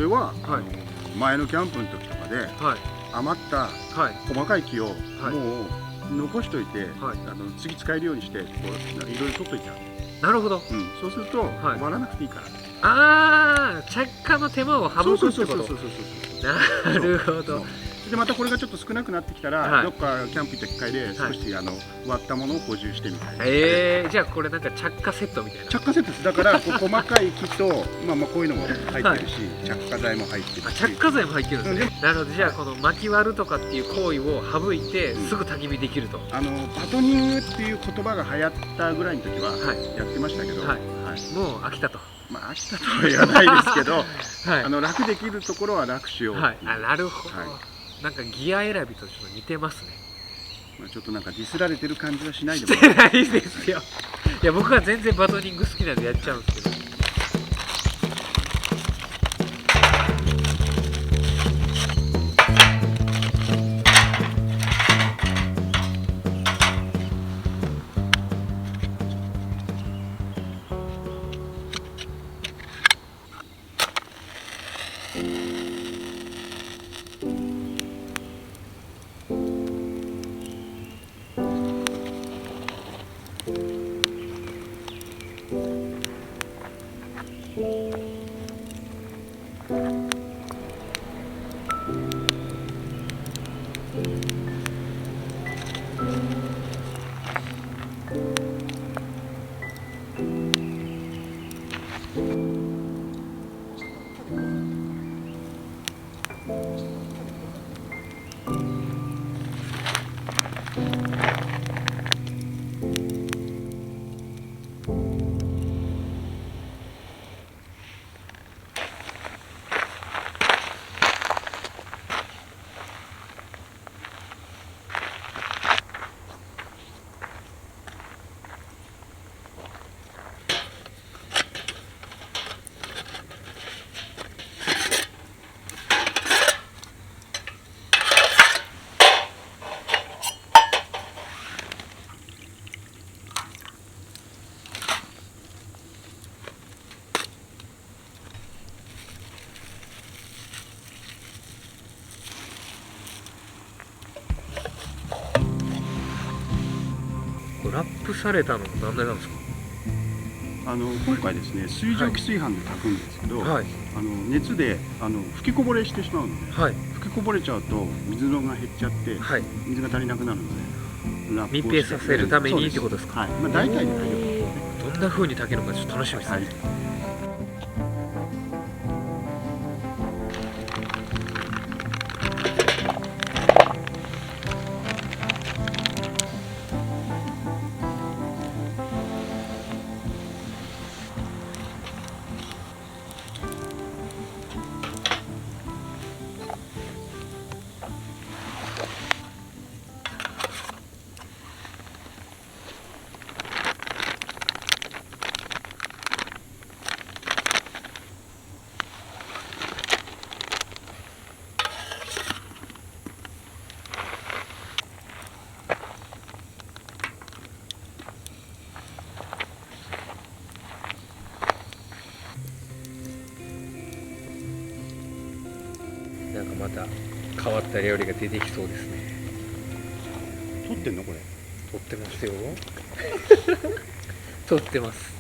れは、はい前のキャンプの時とかではい余ったはい細かい木をはいもう残しといて、はい次使えるようにしてこういろいろ取っといちゃう。なるほど。そうするとはい割らなくていいから。ああ、着火の手間を省くってこと。なるほど。でまたこれがちょっと少なくなってきたら、はいどっかキャンプ行った機会で少し、割ったものを補充してみたいな。じゃあこれなんか着火セットみたいな。着火セットです。だからこう細かい木とまあこういうのも入ってるし、着火剤も入ってるし。着火剤も入ってるんですね。なるほど。じゃあこの薪割るとかっていう行為を省いてすぐ焚き火できると。バトニングっていう言葉が流行ったぐらいの時はやってましたけど、もう飽きたと。まあ飽きたとは言わないですけど、はい、楽できるところは楽しよう。はい、なるほど。なんかギア選びとちょっと似てますね。まあちょっとなんかディスられてる感じはしないでもしてないですよ。いや僕は全然バトニング好きなんでやっちゃうんですけど。ラップされたの何でなんですか？今回ですね、水蒸気炊飯で炊くんですけど、はい、熱で吹きこぼれしてしまうので、はい、吹きこぼれちゃうと水のが減っちゃって、はい、水が足りなくなるので、ラップを密閉させるためにってことですか？はい、まあ大体で大丈夫ですね。どんな風に炊けるのかちょっと楽しみですね。なんかまた変わった料理が出てきそうですね。撮ってんのこれ？撮ってますよ。撮ってます。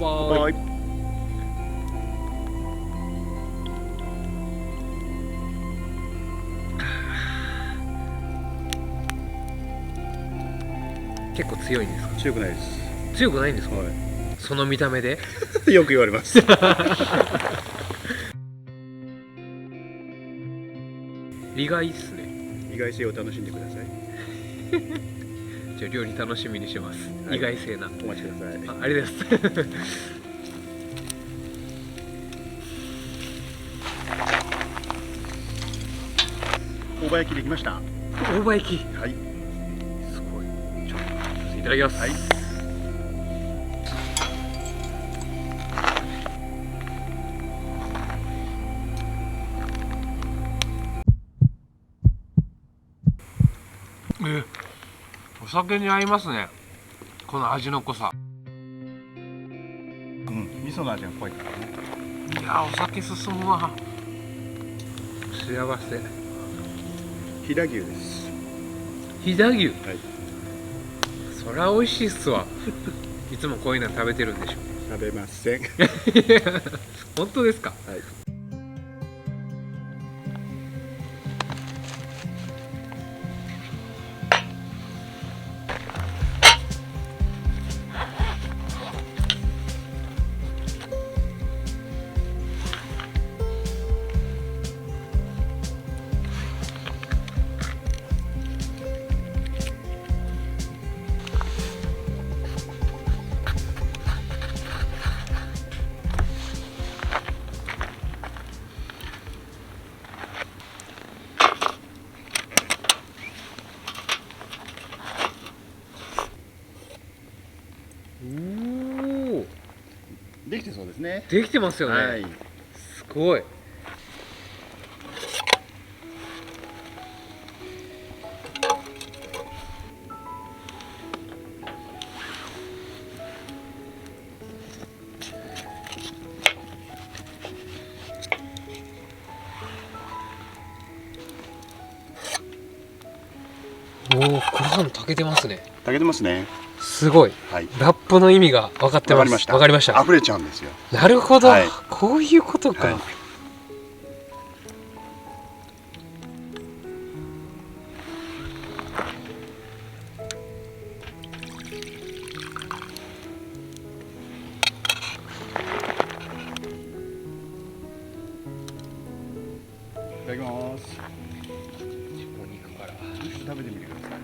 はい。結構強いんですか？強くないです。強くないんですか？はその見た目で。い。よく言われます。意外っすね。意外性を楽しんでください。じゃあ料理楽しみにします。はい、意外性な。お待ちください。ありがとうございます。葉焼きできました。大葉焼き。はい。すごい。ちょっといただきます。はい。お酒に合いますね。この味の濃さ。うん、味噌の味が濃いからね。いや、お酒進むわ。幸せ。飛騨牛です。飛騨牛。はい。そりゃ美味しいっすわ。いつもこういうの食べてるんでしょ。食べません。本当ですか。はい。できてそうですね。できてますよね。はい。すごい。おお、ご飯炊けてますね。炊けてますね。すごい。はい。ラップの意味が分かってます。わかりました。分かりました。溢れちゃうんですよ。なるほど、はいこういうことか。はい。いただきます。お肉から。食べてみてください。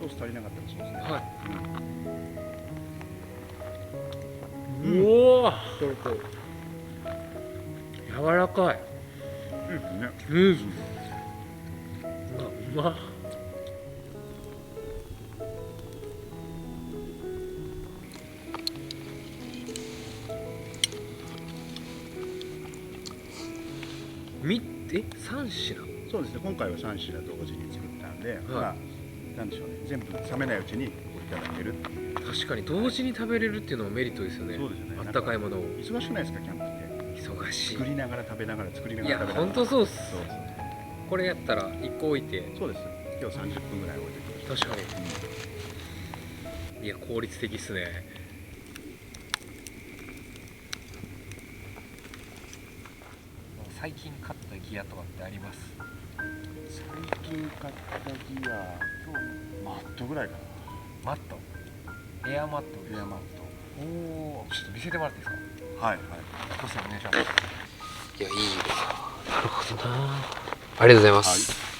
ソース足りなかったらそうですね。はい。うん。おお、そうそう。柔らかい。うんね。うん。うまっ。3品。そうですね。今回は3品同時に作ったんで、まあなんでしょうね。全部冷めないうちにいただけるっていう。確かに同時に食べれるっていうのもメリットですよね。そうですよね。あったかいものを。忙しくないですか、キャンプって。忙しい。作りながら食べながら作りながいや、ら食べながら。本当そうっす。そうそうこれやったら1個置いて。そうです。今日30分ぐらい置いてくる。確かに。いや、効率的っすね。最近買ったギアとかってあります？最近買ったギア、今日マットぐらいかな。マット、エアマットです。エアマッおお、ちょっと見せてもらっていいですか？ト。はいはい。どうぞお願いします。いや、いいですよ。なるほどな。ありがとうございます。はい。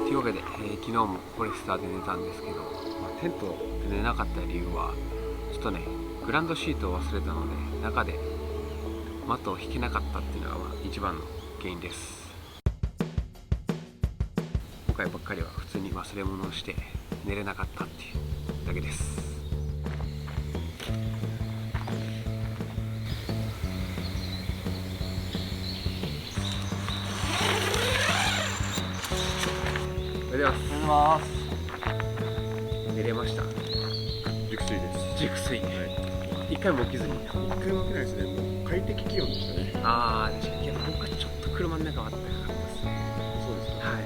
というわけで、昨日もフォレスターで寝たんですけど、テントで寝なかった理由はちょっとね、グランドシートを忘れたので中でマットを引けなかったっていうのが一番の原因です。今回ばっかりは普通に忘れ物をして寝れなかったっていうだけです。おはようございます。寝れました？熟睡です。熟睡。一回も起きずに。一回も起きないですね。もう快適気温でしたね。ああ、確かに。いや、僕はちょっと車の中はあったかかったですね。そうですね。はい。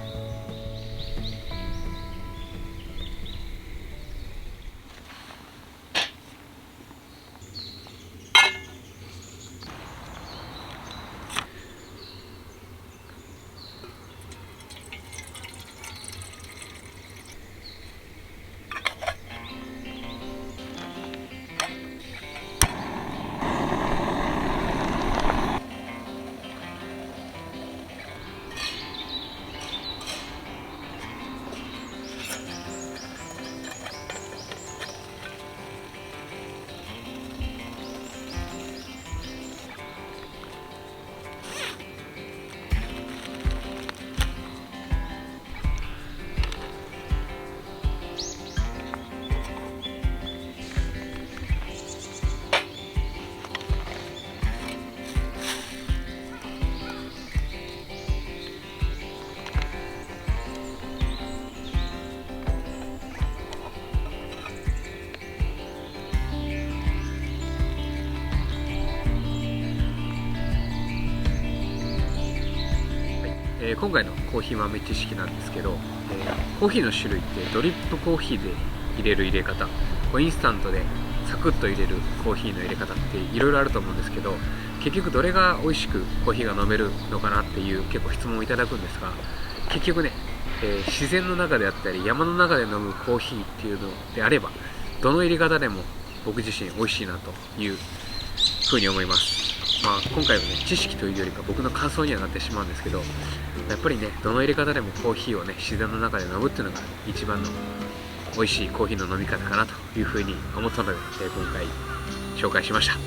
今回のコーヒー豆知識なんですけど、コーヒーの種類ってドリップコーヒーで入れる入れ方、インスタントでサクッと入れるコーヒーの入れ方っていろいろあると思うんですけど、結局どれが美味しくコーヒーが飲めるのかなっていう結構質問をいただくんですが、結局ね、自然の中であったり山の中で飲むコーヒーっていうのであれば、どの入れ方でも僕自身美味しいなというふうに思います。今回はね、知識というよりか僕の感想にはなってしまうんですけど、やっぱりね、どの入れ方でもコーヒーをね、自然の中で飲むっていうのが一番の美味しいコーヒーの飲み方かなというふうに思ったので、今回紹介しました。やっ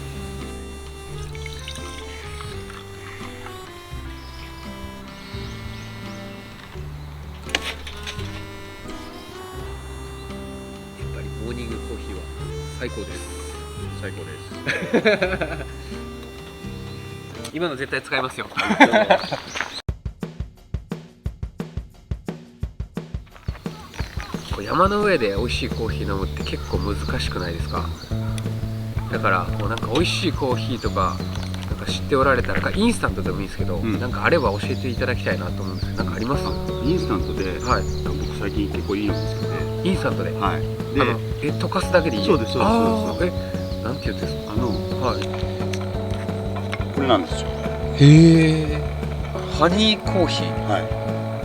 ぱりモーニングコーヒーは最高です。最高です。今の絶対使いますよ。山の上で美味しいコーヒー飲むって結構難しくないですか？だからなんか美味しいコーヒーとかなんか知っておられたら、インスタントでもいいんですけど、なんかあれば教えていただきたいなと思うんですけど、なんかあります？インスタントで、はい、僕最近結構いいの見つけて。インスタントで、はい。で溶かすだけでいい？そうです。なんて言うんですか？はい、これなんですよ。へえ。ハニーコーヒー。はい。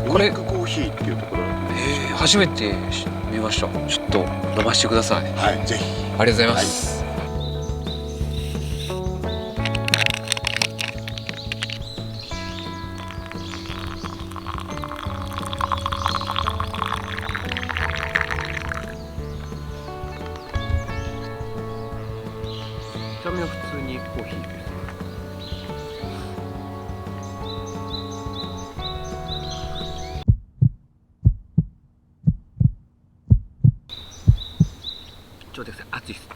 これコーヒーっていうところだと思うんですよ。初めて見ました。ちょっと飲ませてください。はい、ぜひ。ありがとうございます。見た目は普通にコーヒーですね。ちょっと待ってください、熱いです。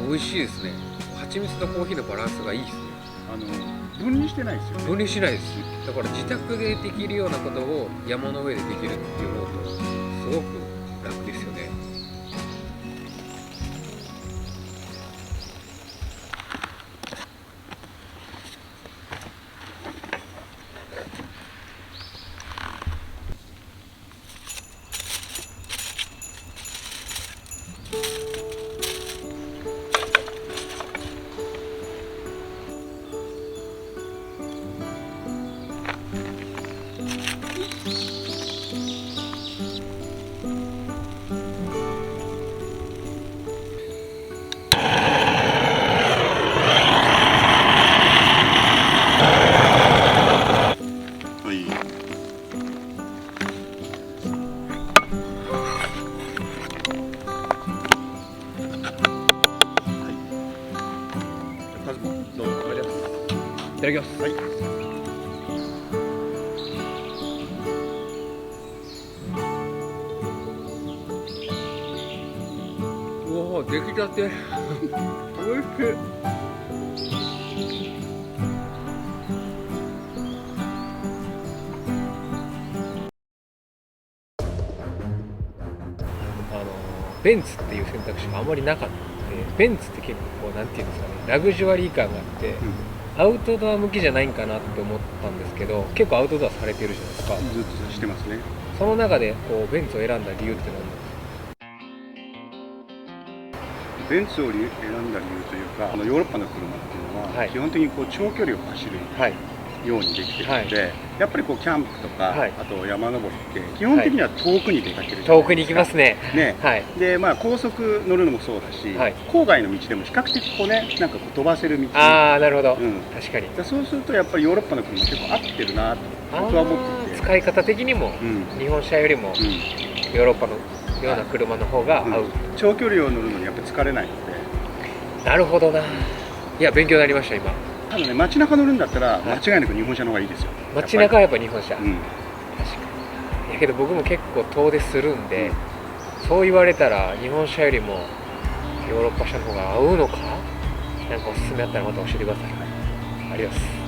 美味しいですね。蜂蜜とコーヒーのバランスがいいですね。分離してないですよね。分離しないです。だから自宅でできるようなことを山の上でできるって思うとすごく楽ですよね。いただきます。はい。うわ、出来たて。おいしい。ベンツっていう選択肢があまりなかったので、ベンツって結構なんていうんですかね、ラグジュアリー感があって、アウトドア向きじゃないんかなって思ったんですけど、結構アウトドアされてるじゃないですか。ずっとしてますね。その中でベンツを選んだ理由って何ですか？ベンツを選んだ理由というか、ヨーロッパの車っていうのは、基本的に長距離を走るようにできているので、やっぱりキャンプとか、あと山登りって基本的には遠くに出かけるじゃないですか。遠くに行きますね。で、高速乗るのもそうだし、郊外の道でも比較的なんか飛ばせる道。ああ、なるほど。確かに。そうするとやっぱりヨーロッパの車結構合ってるなと僕は思っていて、使い方的にも日本車よりもヨーロッパのような車の方が合う。長距離を乗るのにやっぱり疲れないので。なるほどな。いや、勉強になりました今。ただね、街中乗るんだったら間違いなく日本車の方がいいですよ。街中はやっぱ日本車。確かに。だけど僕も結構遠出するんで、そう言われたら日本車よりもヨーロッパ車の方が合うのか。なんかおすすめあったらまた教えてください。ありがとうございます。